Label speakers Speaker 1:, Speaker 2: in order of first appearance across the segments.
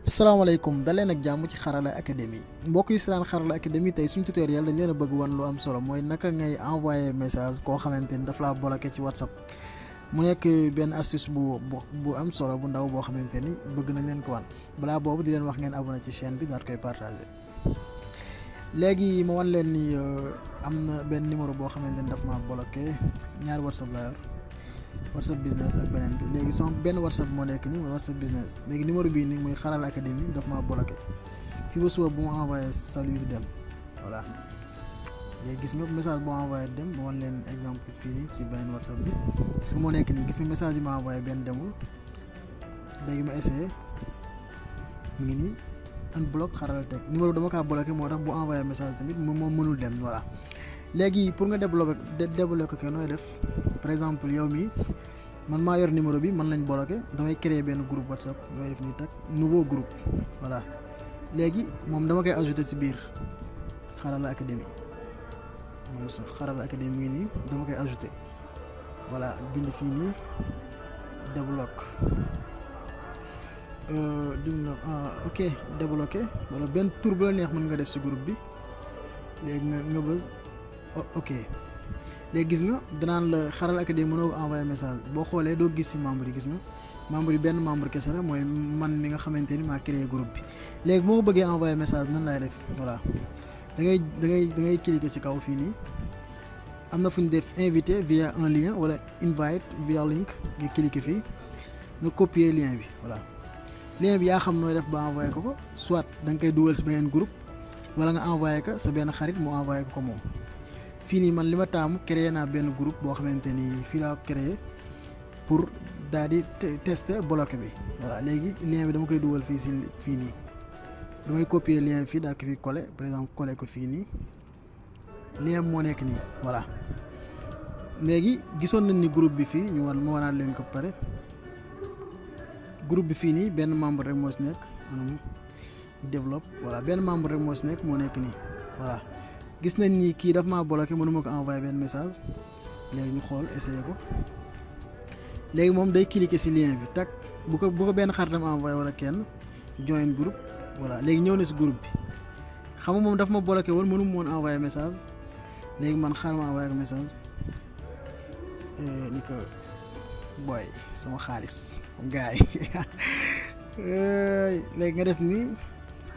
Speaker 1: salaamaaleykum daleen ak jàmm ci Xarala Academy mbokk yi si naan Xarala Academy tey suñu tutoriel dañ leen a bëgg wan lu am solo mooy naka ngay envoyer message koo xamante ni daf laa bloqué ci WhatsApp mu nekk benn astuce bu am solo bu ndaw boo xamante ni bëgg nañ leen ko wan balaa boobu di leen wax ngeen abonné ci chaîne bi daal koy partagé. léegi ma wan leen ni am na benn numéro boo xamante ni daf maa bloqué ñaari WhatsApp la yor WhatsApp business ak beneen bi léegi sama benn WhatsApp moo nekk nii mooy WhatsApp business léegi numéro bii nii muy Xarala Academy daf maa bloqué fii ba suba bu ma envoyé salut du dem voilà léegi gis nga message bu envoyé dem ma wan leen exemple fii nii ci beneen WhatsApp bi gis nga moo nekk nii gis nga message yi ma envoyé benn demul léegi ma essayé mu ngi nii unblock Xarala Tech numéro dama kaa bloqué moo tax bu envoyé message tamit moom mënul dem voilà. léegi pour nga débloquer ko nooy def par exemple yow mi man maa yor numéro bi man lañ bloqué damay créer benn groupe WhatsApp damay def nii tak nouveau groupe voilà léegi moom dama koy ajouter ci biir Xarala Academy moom sax Xarala Academy ngi nii dama koy ajouter voilà bind fii nii débloque ok débloqué wala benn tur bu la neex mën nga def ci groupe bi léegi nga bës ok léegi gis nga danaan la Xarala Academy mënoo ko envoyé message boo xoolee doo gis ci membre yi gis nga membre yi benn membre kese la mooy man mi nga xamante ni maa créé groupe bi léegi moo bëggee envoyé message nan lay def voilà da ngay cliquer ci kaw fii nii am na fu ñu def invité via un lien wala invite via link nga cliquer fii nga copier lien bi voilà lien bi yaa xam nooy def ba envoyé ko soit da nga koy dugal ci beneen groupe wala nga envoyé ko sa benn xarit mu envoyé ko moom. fii nii man li ma taamu créé naa benn groupe boo xamante ni fii laa créé pour daal di tester bloqué bi voilà léegi lien bi dama koy dugal fii nii damay copier lien bi fii daal ko fi coller par exemple coller ko fii nii lien bi moo nekk nii voilà léegi gisoon nañ ni groupe bi fii ma wanaat leen ko pare groupe bi fii nii benn membre rek moo si nekk développe voilà benn membre rek moo si nekk moo nekk nii voilà. gis nañ ni kii daf maa bloqué mënuma ko envoyé benn message léegi ñu xool essayé ko léegi moom day cliquer ci lien bi tak bu ko benn xaritam envoyé wala kenn join groupe voilà léegi ñëw na ci groupe bi xam nga moom daf ma bloqué woon mënuma woon envoyé message léegi man xaaral ma envoyé ko message ni ko boy sama xaalis gars yi léegi nga def ni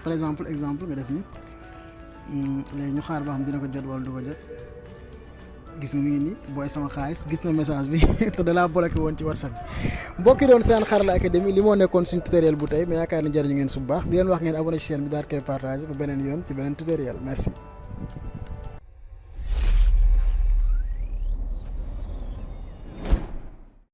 Speaker 1: par exemple nga def ni léegi ñu xaar ba xam dina ko jot wala du ko jot gis nga mu ngi nii booy sama xaalis gis na message bi te dalaa bloqué woon ci WhatsApp bi mbokki doon seen Xarala Academy li moo nekkoon suñu tutoriel bu tey mais yaakaar na jariñu ngeen su baax di leen wax ngeen abonné ci chaîne bi daal koy partagé ba beneen yoon ci beneen tutoriel merci.